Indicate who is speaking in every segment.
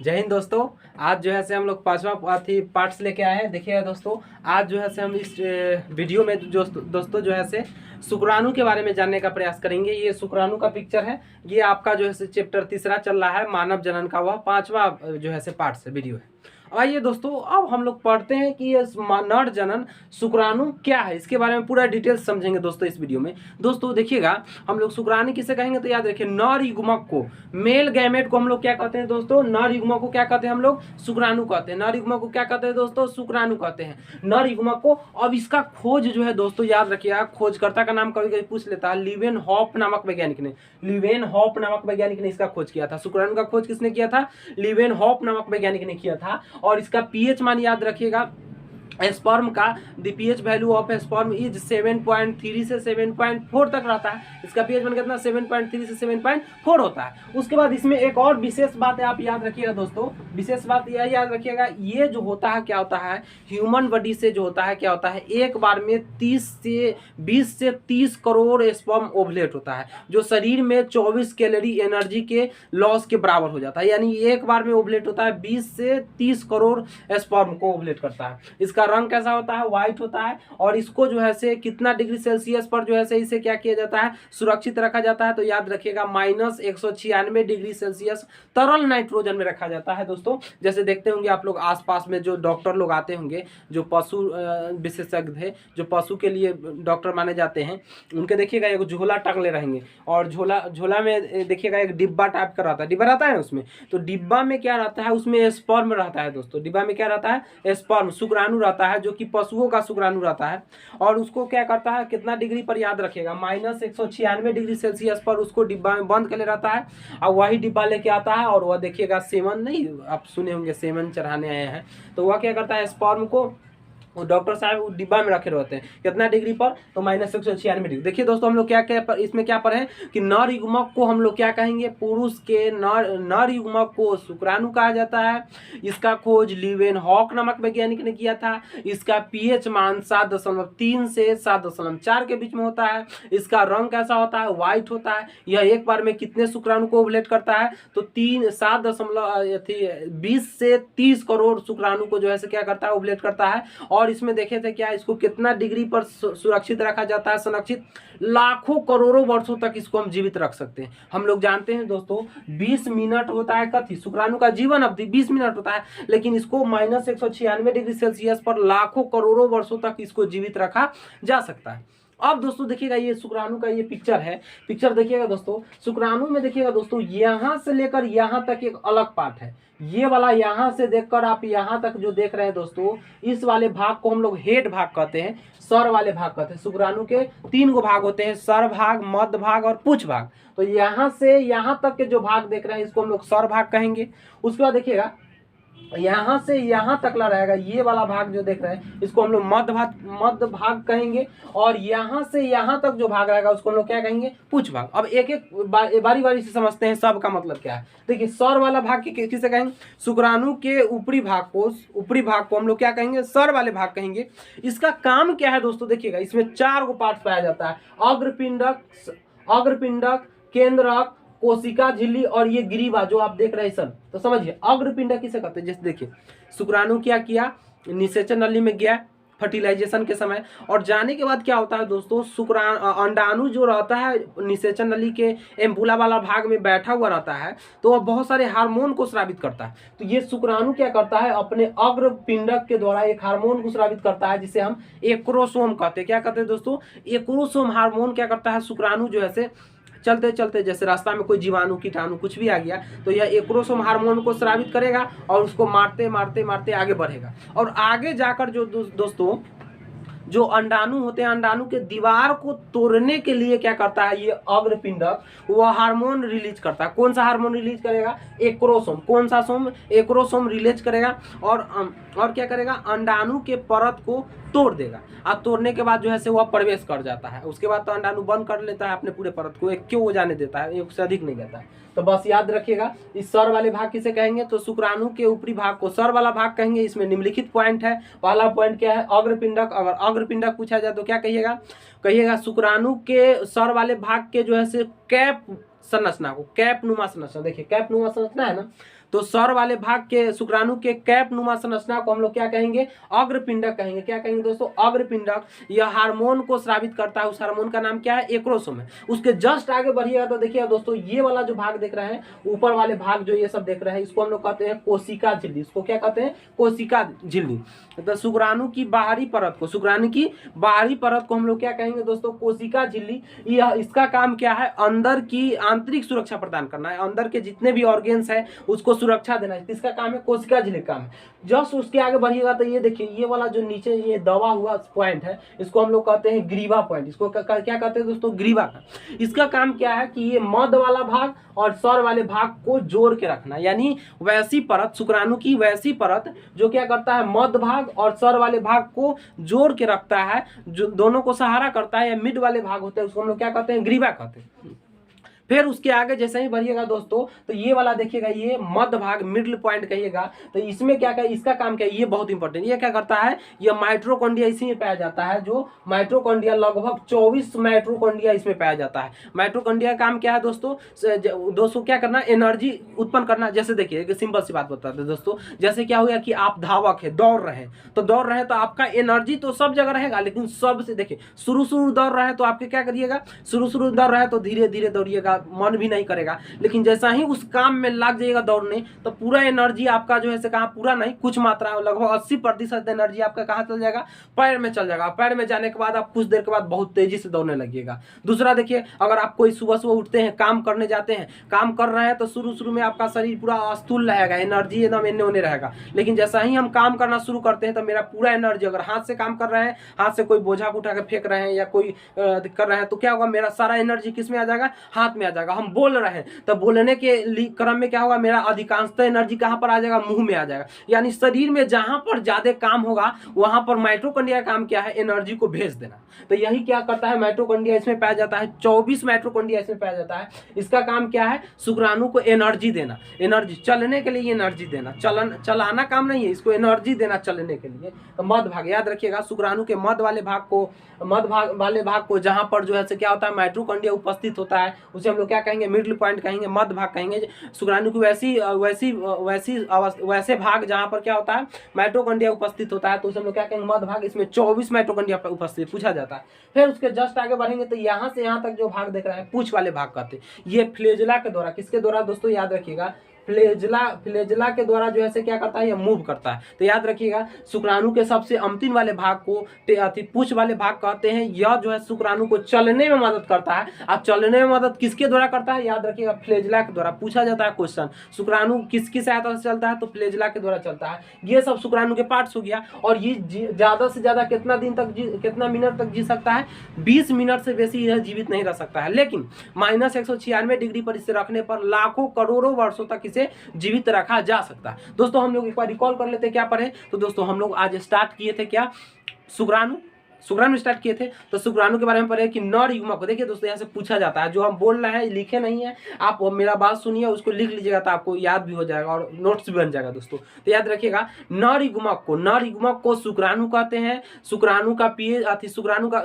Speaker 1: जय हिंद दोस्तों। आज जो है से हम लोग पांचवा पार्ट्स लेके आए हैं। देखिएगा दोस्तों, आज जो है से हम इस वीडियो में जो दोस्तों जो है से शुक्राणु के बारे में जानने का प्रयास करेंगे। ये शुक्राणु का पिक्चर है। ये आपका जो है से चैप्टर तीसरा चल रहा है, मानव जनन का। वह पांचवा जो है से पार्ट से वीडियो है। आइए दोस्तों, अब हम लोग पढ़ते हैं कि ये नर जनन शुक्राणु क्या है। इसके बारे में पूरा डिटेल्स समझेंगे दोस्तों इस वीडियो में। दोस्तों देखिएगा, हम लोग शुक्राणु किसे कहेंगे तो याद रखिए, नर युग्मक को, मेल गैमेट को हम लोग क्या कहते हैं दोस्तों? नर युग्मक को क्या कहते हैं हम लोग? शुक्राणु कहते हैं। नर युग्मक को क्या कहते हैं दोस्तों? शुक्राणु कहते हैं, नर युग्मक को। अब इसका खोज जो है दोस्तों याद रखिएगा, खोजकर्ता का नाम कभी कभी पूछ लेता है। लीवेनहॉफ नामक वैज्ञानिक ने, लीवेनहॉफ नामक वैज्ञानिक ने इसका खोज किया था। शुक्राणु का खोज किसने किया था? लीवेनहॉफ नामक वैज्ञानिक ने किया था। और इसका पीएच मान याद रखिएगा, स्पर्म का the pH value of sperm is 7.3 से 7.4 तक रहता है। इसका पीएच मान कितना? 7.3 से 7.4 होता है। उसके बाद इसमें एक और विशेष बात है, आप याद रखिएगा दोस्तों। विशेष बात यह याद रखिएगा, ये जो होता है क्या होता है, ह्यूमन बॉडी से जो होता है क्या होता है, एक बार में 20 से 30 करोड़ स्पर्म ओवुलेट होता है, जो शरीर में 24 कैलोरी एनर्जी के लॉस के बराबर हो जाता है। यानी एक बार में ओवुलेट होता है 20 से 30 करोड़ स्पर्म को ओवुलेट करता है। इसका रंग कैसा होता है? व्हाइट होता है। और इसको जो है से कितना डिग्री सेल्सियस पर जो है से इसे क्या किया जाता है? सुरक्षित रखा जाता है। तो याद रखिएगा, -196 डिग्री सेल्सियस तरल नाइट्रोजन में रखा जाता है दोस्तों। जैसे देखते होंगे आप लोग आसपास में जो डॉक्टर लोग आते होंगे, जो पशु विशेषज्ञ है, जो पशु के लिए डॉक्टर माने जाते हैं, उनके देखिएगा एक झोला टंगले रहेंगे। और झोला में देखिएगा एक डिब्बा टाइप का रहता है, डिब्बा रहता है उसमें। तो डिब्बा में क्या रहता है? उसमें स्पर्म रहता है दोस्तों। डिब्बा में क्या रहता है? स्पर्म, शुक्राणु रहता है, जो कि पशुओं का शुक्राणु रहता है। और उसको क्या करता है, कितना डिग्री पर याद रखिएगा, -196 डिग्री सेल्सियस पर उसको डिब्बा में बंद कर ले रहता है। और वही डिब्बा लेके आता है, और वह देखिएगा सेवन, नहीं आप सुने होंगे सेवन चढ़ाने आए हैं, तो वह क्या करता है, स्पर्म को वो डॉक्टर साहब वो डिब्बा में रखे रहते हैं। कितना डिग्री पर? तो -196 डिग्री। देखिए दोस्तों, हम लोग क्या क्या इसमें क्या पढ़े कि नर युग्मक को हम लोग क्या कहेंगे? पुरुष के नर युग्मक को शुक्राणु कहा जाता है। इसका खोज लीवेनहॉक नामक वैज्ञानिक ने किया था। इसका पीएच मान 7.3 से 7.4 के बीच में होता है। इसका रंग कैसा होता है? व्हाइट होता है। यह एक बार में कितने शुक्राणु को ओवुलेट करता है? तो 20 से 30 करोड़ शुक्राणु को जो है क्या करता है? ओवुलेट करता है। और इसमें देखे थे क्या, इसको कितना डिग्री पर सुरक्षित रखा जाता है? संरक्षित लाखों करोड़ों वर्षों तक इसको हम जीवित रख सकते हैं। हम लोग जानते हैं दोस्तों, 20 मिनट होता है कथी? शुक्राणु का जीवन अवधि 20 मिनट होता है, लेकिन इसको -196 डिग्री सेल्सियस पर लाखों करोड़ों वर्षों तक इसको जीवित रखा जा सकता है। अब दोस्तों देखिएगा, ये शुक्राणु का ये पिक्चर है। पिक्चर देखिएगा दोस्तों, शुक्राणु में देखिएगा दोस्तों, यहां से लेकर यहां तक एक अलग पार्ट है। ये वाला यहां से देखकर आप यहां तक जो देख रहे हैं दोस्तों, इस वाले भाग को हम लोग हेड भाग कहते हैं, सर वाले भाग कहते हैं। शुक्राणु के 3 गो भाग होते हैं, सर भाग, मध्य भाग और पुच्छ भाग। तो यहां से यहां तक के जो भाग देख रहे हैं, इसको हम लोग सर भाग कहेंगे। उसके बाद देखिएगा, यहां से यहां तक ला रहेगा, ये वाला भाग जो देख रहे हैं, इसको हम लोग मध्य भाग कहेंगे। और यहां से यहां तक जो भाग रहेगा, उसको हम लोग क्या कहेंगे? पुच्छ भाग। अब एक एक बारी बारी से समझते हैं सब का मतलब क्या है। देखिए, सर वाला भाग किसे कहेंगे? शुक्राणु के ऊपरी भाग को हम लोग क्या कहेंगे? सर वाले भाग कहेंगे। इसका काम क्या है दोस्तों? देखिएगा, इसमें 4 गो पार्ट पाया जाता है, अग्रपिंडक, केंद्रक, कोशिका झिल्ली और ये ग्रीवा जो आप देख रहे हैं सब। तो समझिए, अग्रपिंडक किसे कहते हैं? जैसे देखिए, शुक्राणु क्या किया, निषेचन नली में गया फर्टिलाइजेशन के समय, और जाने के बाद क्या होता है दोस्तों, अंडाणु जो रहता है निषेचन नली के एम्पुला वाला भाग में बैठा हुआ रहता है, तो वह बहुत सारे हार्मोन को स्रावित करता है। तो ये शुक्राणु क्या करता है, अपने अग्रपिंडक के द्वारा एक हार्मोन को स्रावित करता है, जिसे हम एक्रोसोम कहते हैं। क्या कहते हैं दोस्तों? एक्रोसोम हार्मोन क्या करता है, शुक्राणु जो है चलते चलते, जैसे रास्ता में कोई जीवाणु कीटाणु कुछ भी आ गया, तो यह एक्रोसोम हार्मोन को स्रावित करेगा और उसको मारते मारते मारते आगे बढ़ेगा। और आगे जाकर जो दोस्तों जो अंडाणु होते हैं, अंडाणु के दीवार को तोड़ने के लिए क्या करता है, ये अग्रपिंडक वह हार्मोन रिलीज करता है। कौन सा हार्मोन रिलीज करेगा? एक्रोसोम। कौन सा सोम? एक्रोसोम रिलीज करेगा। और क्या करेगा? अंडाणु के परत को तोड़ देगा। और तोड़ने के बाद जो है वह प्रवेश कर जाता है। उसके बाद तो अंडाणु बंद कर लेता है अपने पूरे परत को, एक क्यों हो जाने देता है, एक से अधिक नहीं जाता है। तो बस याद रखिएगा, इस सर वाले भाग किसे कहेंगे? तो शुक्राणु के ऊपरी भाग को सर वाला भाग कहेंगे। इसमें निम्नलिखित पॉइंट है। पहला पॉइंट क्या है? अग्रपिंडक। अगर अग्रपिंडक पूछा जाए तो क्या कहिएगा शुक्राणु के सर वाले भाग के जो है कैप संरचना को, कैप नुमा संरचना। देखिए, कैप नुमा संरचना है ना, तो सौर वाले भाग के शुक्राणु के कैप नुमा संरचना को हम लोग क्या कहेंगे, अग्रपिंडक कहेंगे। क्या कहेंगे दोस्तों, अग्रपिंडक। यह हार्मोन को स्रावित करता है, उस हार्मोन का नाम क्या है, एक्रोसोम है। उसके जस्ट आगे बढ़िएगा तो देखिए दोस्तों, ये वाला जो भाग देख रहे हैं, ऊपर वाले भाग जो ये सब देख रहे हैं, इसको हम लोग कहते हैं कोशिका झिल्ली। इसको क्या कहते हैं, कोशिका झिल्ली। तो शुक्राणु की बाहरी परत को, शुक्राणु की बाहरी परत को हम लोग क्या कहेंगे दोस्तों, कोशिका झिल्ली। यह इसका काम क्या है, अंदर की आंतरिक सुरक्षा प्रदान करना है, अंदर के जितने भी ऑर्गेन्स है उसको सुरक्षा देना है, इसका काम है, कोशिका झिल्ली का काम है। जस्ट उसके आगे बढ़िएगा तो ये देखिए, ये वाला जो नीचे ये दबा हुआ पॉइंट है, इसको हम लोग कहते हैं ग्रीवा पॉइंट। इसको क्या कहते हैं दोस्तों, ग्रीवा का। इसका काम क्या है कि ये मध्य वाला भाग और सौर वाले भाग को जोड़ के रखना, यानी वैसी परत, शुक्राणु की वैसी परत जो क्या करता है, मध्य भाग और सौर वाले भाग को जोड़ के रखता है, जो दोनों को सहारा करता है, या मिड वाले भाग होते हैं, उसको हम लोग क्या कहते हैं, ग्रीवा कहते हैं। फिर उसके आगे जैसे ही बढ़िएगा दोस्तों, तो ये वाला देखिएगा, ये मध्य भाग, मिडिल पॉइंट कहिएगा, तो इसमें क्या क्या, इसका काम क्या है, ये बहुत इंपॉर्टेंट, ये क्या करता है, ये माइटोकॉन्ड्रिया इसी में पाया जाता है, जो माइटोकॉन्ड्रिया लगभग 24 माइटोकॉन्ड्रिया इसमें पाया जाता है। माइटोकॉन्ड्रिया का काम क्या है दोस्तों क्या करना, एनर्जी उत्पन्न करना। जैसे देखिए एक सिंपल सी बात बताते हैं दोस्तों, जैसे क्या हुआ कि आप धावक है, दौड़ रहे हैं, तो आपका एनर्जी तो सब जगह रहेगा, लेकिन सबसे देखिए शुरू दौड़ रहे हैं तो आपके क्या करिएगा, शुरू दौड़ रहे हैं तो धीरे धीरे दौड़िएगा, मन भी नहीं करेगा, लेकिन जैसा ही उस काम में लग जाइएगा दौड़ने, तो पूरा एनर्जी आपका जो है से कहाँ, पूरा नहीं, कुछ मात्रा लगभग 80% एनर्जी आपका कहाँ चल जाएगा, पैर में चल जाएगा। पैर में जाने के बाद आप कुछ देर के बाद बहुत तेजी से दौड़ने लगिएगा। दूसरा देखिए, अगर आप कोई सुबह उठते हैं, काम करने जाते हैं, काम कर रहे हैं, तो शुरू में आपका शरीर पूरा स्थूल रहेगा, एनर्जी एकदम एने ओने रहेगा, लेकिन जैसा ही हम काम करना शुरू करते हैं तो मेरा पूरा एनर्जी, अगर हाथ से काम कर रहे हैं, हाथ से कोई बोझा उठा के फेंक रहे हैं या कोई कर रहे हैं, तो क्या होगा, मेरा सारा एनर्जी किस में आ जाएगा, हाथ में आ जाएगा। हम बोल रहे हैं तो बोलने के क्रम में क्या होगा, मेरा अधिकांशतः एनर्जी कहां पर आ जाएगा, मुंह में आ जाएगा। यानी शरीर में जहां पर ज्यादा काम होगा वहां पर माइटोकॉन्ड्रिया का काम क्या है, एनर्जी को भेज देना। तो यही क्या करता है, माइटोकॉन्ड्रिया इसमें पाया जाता है, 24 माइटोकॉन्ड्रिया इसमें पाया जाता है। इसका काम क्या है, शुक्राणु को एनर्जी देना, एनर्जी चलने के लिए एनर्जी देना, चलाना काम नहीं है, इसको एनर्जी देना चलने के लिए। तो मध्य भाग याद रखिएगा, शुक्राणु के मध्य वाले भाग को जहां पर जो है क्या होता है, माइटोकॉन्ड्रिया उपस्थित होता है, उसे हम लोग क्या कहेंगे, मिडिल पॉइंट कहेंगे, मध्य भाग कहेंगे। शुक्राणु की वैसे भाग जहां पर क्या होता है, माइटोकॉन्ड्रिया उपस्थित होता है, तो उसे हम लोग क्या कहेंगे, मध्य भाग। इसमें 24 माइटोकॉन्ड्रिया उपस्थित पूछा जाता है। फिर उसके जस्ट आगे बढ़ेंगे तो यहाँ से यहाँ तक जो भाग देख रहे हैं, पूंछ वाले भाग कहते हैं। ये फ्लेजुला के द्वारा, किसके द्वारा दोस्तों, याद रखिएगा, फ्लेजुला के द्वारा जो है क्या करता है, ये मूव करता है। तो याद रखिएगा, शुक्राणु के सबसे अंतिम वाले भाग को पूंछ वाले भाग कहते हैं। यह जो है शुक्राणु को चलने में मदद करता है। अब चलने में मदद किसके द्वारा करता है, याद रखिएगा, फ्लेजुला के द्वारा। पूछा जाता है क्वेश्चन, शुक्राणु किसकी सहायता से चलता है, तो फ्लेजुला के द्वारा चलता है। ये सब शुक्राणु के पार्ट्स हो गया। और ये ज्यादा से ज्यादा कितना मिनट तक जी सकता है, 20 मिनट से बेसी यह जीवित नहीं रह सकता है, लेकिन -196 डिग्री पर इसे रखने पर लाखों करोड़ों वर्षों तक से जीवित रखा जा सकता है। दोस्तों हम लोग एक बार रिकॉल कर लेते हैं क्या पढ़े। तो दोस्तों हम लोग आज स्टार्ट किए थे क्या, शुक्राणु स्टार्ट किए थे। तो शुक्राणु के बारे में पढ़े कि नर युग्मक को। देखिए दोस्तों यहाँ से पूछा जाता है, जो हम बोल रहे हैं लिखे नहीं है, आप मेरा बात सुनिए, उसको लिख लीजिएगा तो आपको याद भी हो जाएगा और नोट्स भी बन जाएगा दोस्तों। तो याद रखिएगा, नर युग्मक को शुक्राणु कहते हैं। शुक्राणु का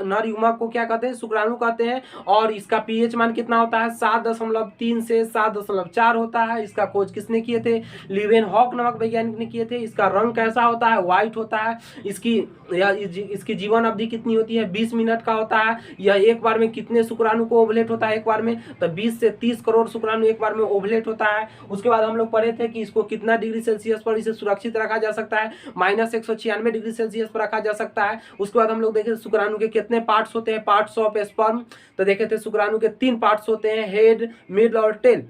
Speaker 1: नर युग्मक को क्या कहते हैं, शुक्राणु कहते हैं। और इसका पीएच मान कितना होता है, 7.3 से 7.4 होता है। इसका खोज किसने किए थे, लीवेनहॉक नामक वैज्ञानिक ने किए थे। इसका रंग कैसा होता है, व्हाइट होता है। इसकी जीवन अवधि कितनी होती है, 20 मिनट का होता है। यह एक बार में कितने शुक्राणु को ओवलेट होता है, एक बार में, तो 20 से 30 करोड़ शुक्राणु एक बार में ओवलेट होता है। उसके बाद हम लोग पढ़े थे कि इसको कितना डिग्री सेल्सियस पर इसे सुरक्षित रखा जा सकता है, -196 डिग्री सेल्सियस पर रखा जा सकता है। उसके बाद हम लोग देखे शुक्राणु के कितने पार्ट्स होते हैं, पार्ट्स ऑफ स्पर्म। तो देखे थे शुक्राणु के 3 पार्ट्स होते हैं, हेड, मिड और टेल।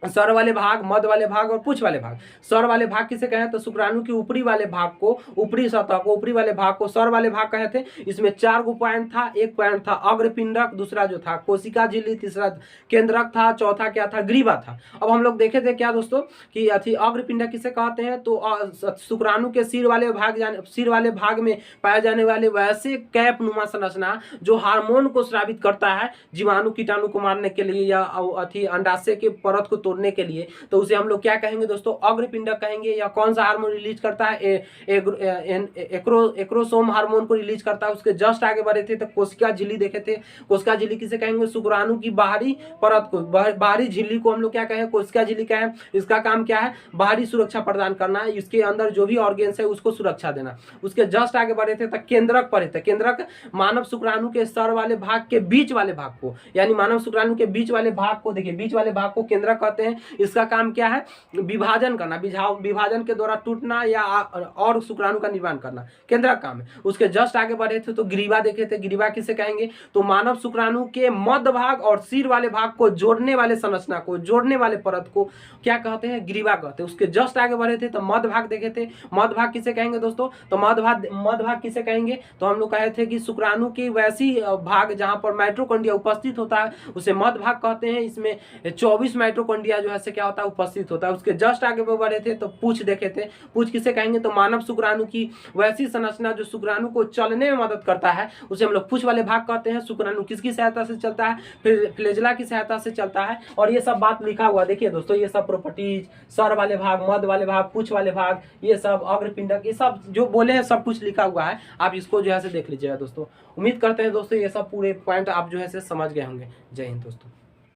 Speaker 1: सौर वाले भाग, मध्य वाले भाग और पूंछ वाले भाग। सौर वाले भाग किसे कहें, तो शुक्राणु के ऊपरी वाले भाग को, ऊपरी सतह को, ऊपरी वाले भाग को सौर वाले भाग कहे थे। इसमें 4 गो पॉइंट था। एक पॉइंट था अग्रपिंडक, दूसरा जो था कोशिका झिल्ली, तीसरा केंद्रक था, चौथा क्या था, ग्रीवा था। अब हम लोग देखे थे क्या दोस्तों कि अग्रपिंडक किसे कहते हैं, तो शुक्राणु के सिर वाले भाग में पाए जाने वाले वैसे कैप नुमा संरचना जो हार्मोन को स्रावित करता है जीवाणु कीटाणु को मारने के लिए, या अंडाशय के परत को तोड़ने के लिए, तो उसे हम लोग क्या कहेंगे दोस्तों, अग्रपिंडक कहेंगे। या कौन सा हार्मोन रिलीज करता है, एक्रोसोम हार्मोन को रिलीज करता है। उसके जस्ट आगे बढ़े थे तो कोशिका झिल्ली देखे थे। कोशिका झिल्ली किसे कहेंगे, शुक्राणु की बाहरी परत को, बाहरी झिल्ली को हम लोग क्या कहें, कोशिका झिल्ली का है। इसका काम क्या है, बाहरी सुरक्षा प्रदान करना है, इसके अंदर जो भी ऑर्गेन्स है उसको सुरक्षा देना। उसके जस्ट आगे बढ़े थे तो केंद्रक पढ़े थे। केंद्रक मानव शुक्राणु के सर वाले भाग के बीच वाले भाग को, यानी मानव शुक्राणु के बीच वाले भाग को, देखिए बीच वाले भाग को केंद्रक कहते हैं। इसका काम क्या है, विभाजन करना, विभाजन के द्वारा टूटना या और शुक्राणु का निर्माण करना, केंद्रक काम है। उसके जस्ट आगे बढ़े थे तो ग्रीवा देखे थे। ग्रीवा किसे कहेंगे, तो मानव शुक्राणु के मध्य भाग और सिर वाले भाग को जोड़ने वाले संरचना को, जोड़ने वाले परत को क्या कहते हैं, ग्रीवा कहते हैं। उसके जस्ट आगे बढ़े थे तो मध्य भाग देखे थे। मध्य भाग किसे कहेंगे दोस्तों, तो मध्य भाग किसे कहेंगे, तो हम लोग कहे थे कि शुक्राणु की वैसी भाग जहां पर माइटोकॉन्ड्रिया उपस्थित होता है उसे मध्य भाग कहते हैं। इसमें 24 माइटोकॉन्ड्रिया जो है से क्या होता है, उपस्थित होता है। उसके जस्ट आगे बढ़े थे तो पूंछ देखे थे। पूंछ किसे कहेंगे, तो मानव शुक्राणु की वैसी संरचना जो शुक्राणु को चलने में मदद करता है उसे हम लोग पूंछ वाले भाग कहते हैं। शुक्राणु किसकी सहायता से चलता है, फ्लैजेला की सहायता से चलता है। और ये सब बात लिखा हुआ देखिए दोस्तों, ये सब प्रॉपर्टीज, सर वाले भाग, मध्य वाले भाग, पूंछ वाले भाग, ये सब अग्रपिंडक, ये सब जो बोले हैं सब कुछ लिखा हुआ है। आप इसको जो है से देख लीजिएगा दोस्तों। उम्मीद करते हैं दोस्तों ये सब पूरे पॉइंट आप जो है से समझ गए होंगे। जय हिंद दोस्तों।